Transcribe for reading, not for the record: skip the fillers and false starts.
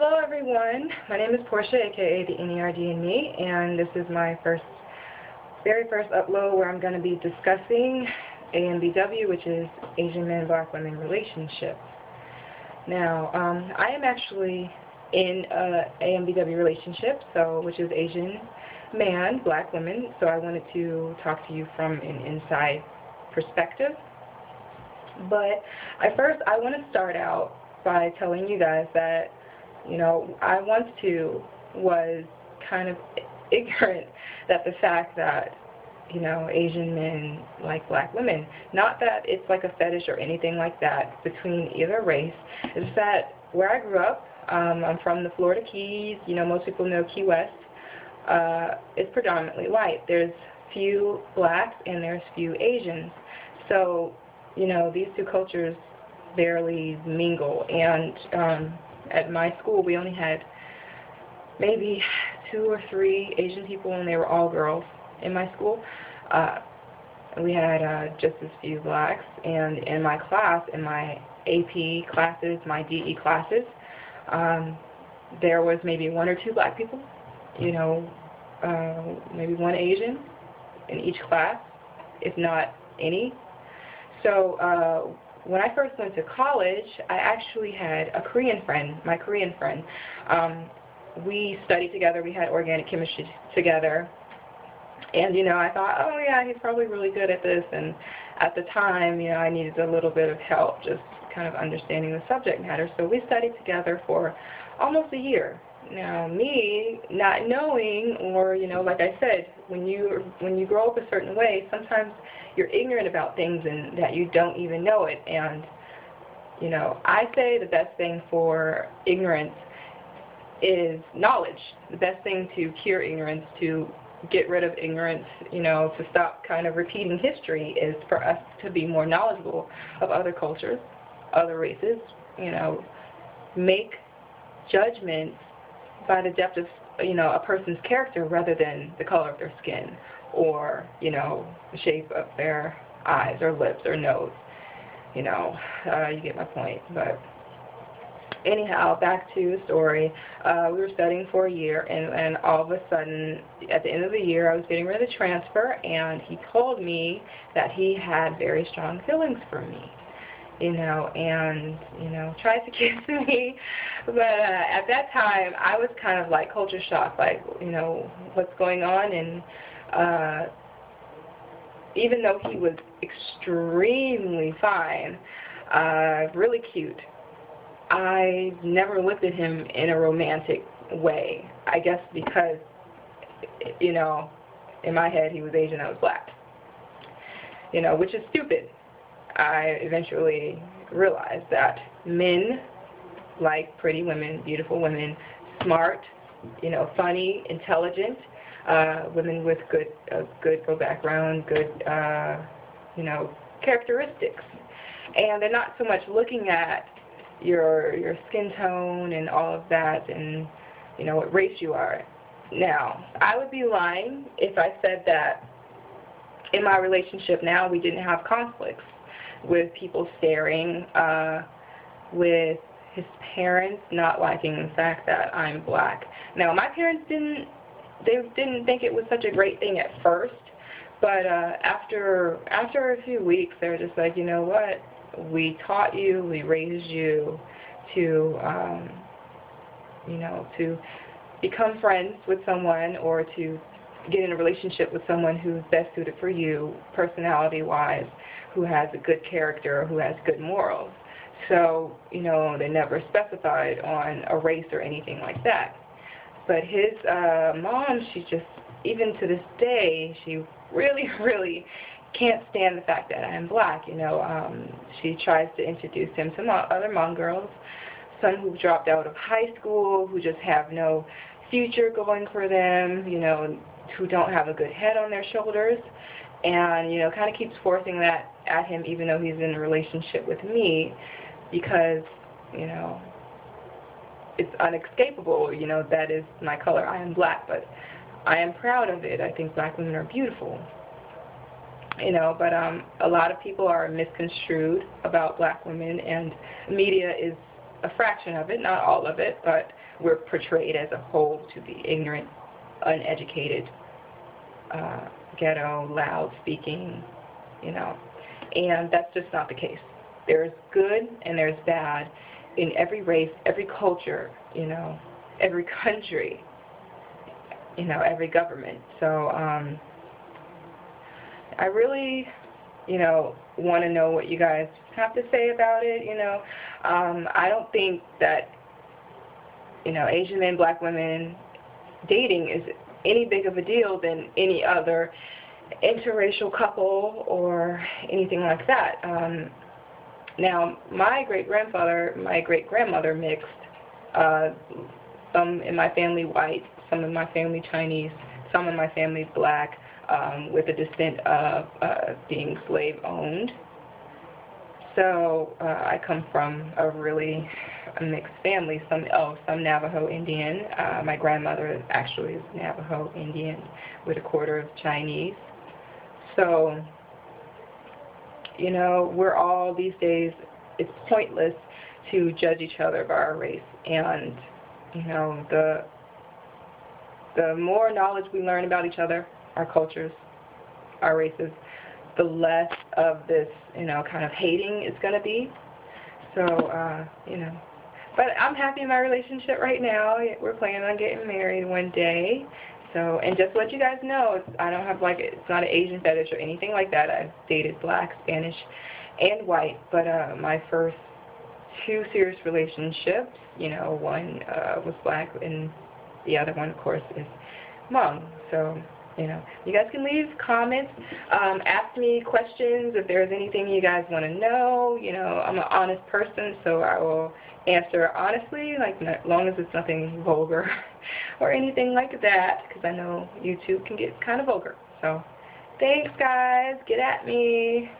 Hello everyone, my name is Portia, aka the NERD in me, and this is my very first upload where I'm going to be discussing AMBW, which is Asian Men, Black Women Relationships. Now, I am actually in a AMBW relationship, which is Asian man, Black women, so I wanted to talk to you from an inside perspective. But first, I want to start out by telling you guys that, I once too was kind of ignorant that the fact that, Asian men like Black women, not that it's like a fetish or anything like that between either race, it's that where I grew up, I'm from the Florida Keys, most people know Key West, it's predominantly white. There's few blacks and there's few Asians. So, these two cultures barely mingle, and at my school we only had maybe 2 or 3 Asian people, and they were all girls in my school. We had just as few blacks, and in my class, in my AP classes, my DE classes, there was maybe 1 or 2 black people, maybe 1 Asian in each class, if not any. So when I first went to college, I actually had a Korean friend, my Korean friend. We studied together, we had organic chemistry together, and I thought, oh yeah, he's probably really good at this, and at the time, I needed a little bit of help just kind of understanding the subject matter, so we studied together for almost a year. Now, me not knowing, or like I said, when you grow up a certain way, sometimes you're ignorant about things and that you don't even know it. And I say the best thing for ignorance is knowledge. The best thing to cure ignorance, to get rid of ignorance, to stop kind of repeating history, is for us to be more knowledgeable of other cultures, other races. Make judgments by the depth of a person's character rather than the color of their skin, or the shape of their eyes or lips or nose. You get my point. But anyhow, back to the story. We were studying for a year, and all of a sudden, at the end of the year, I was getting ready to transfer, and he told me that he had very strong feelings for me. And tried to kiss me, but at that time I was kind of like culture shock, like, what's going on, and even though he was extremely fine, really cute, I never looked at him in a romantic way, I guess because, in my head he was Asian, I was black, which is stupid. I eventually realized that men like pretty women, beautiful women, smart, funny, intelligent, women with good background, good, characteristics. And they're not so much looking at your skin tone and all of that, and what race you are. Now, I would be lying if I said that in my relationship now we didn't have conflicts with people staring, with his parents not liking the fact that I'm black. Now, my parents didn't think it was such a great thing at first, but after a few weeks, they were just like, you know what, we taught you, we raised you to, to become friends with someone, or to get in a relationship with someone who's best suited for you, personality-wise, who has a good character, who has good morals. So, they never specified on a race or anything like that. But his mom, she just, even to this day, she really, really can't stand the fact that I'm black. She tries to introduce him to other Hmong girls, some who dropped out of high school, who just have no future going for them, who don't have a good head on their shoulders, and kind of keeps forcing that at him, even though he's in a relationship with me, because it's unescapable. That is my color. I am black, but I am proud of it. I think black women are beautiful. But a lot of people are misconstrued about black women, and media is a fraction of it, not all of it, but we're portrayed as a whole to be ignorant, uneducated, ghetto, loud speaking, you know, and that's just not the case. There's good and there's bad in every race, every culture, you know, every country, you know, every government. So I really, you know, want to know what you guys have to say about it, you know. I don't think that, you know, Asian men, black women dating is any big of a deal than any other interracial couple or anything like that. Now, my great-grandfather, my great-grandmother mixed, some in my family white, some in my family Chinese, some in my family black, with a descent of being slave-owned. So I come from a really mixed family. Some Navajo Indian. My grandmother actually is Navajo Indian with a quarter of Chinese. So, you know, we're all these days, it's pointless to judge each other by our race. And, you know, the more knowledge we learn about each other, our cultures, our races, the less of this, you know, kind of hating it's going to be. So, you know, but I'm happy in my relationship right now. We're planning on getting married one day. So, and just to let you guys know, I don't have, like, it's not an Asian fetish or anything like that. I've dated black, Spanish, and white, but my first 2 serious relationships, you know, one was black and the other one, of course, is Hmong. So, you know, you guys can leave comments, ask me questions if there's anything you guys want to know. You know, I'm an honest person, so I will answer honestly, like, as long as it's nothing vulgar or anything like that, because I know YouTube can get kind of vulgar. So, thanks, guys. Get at me.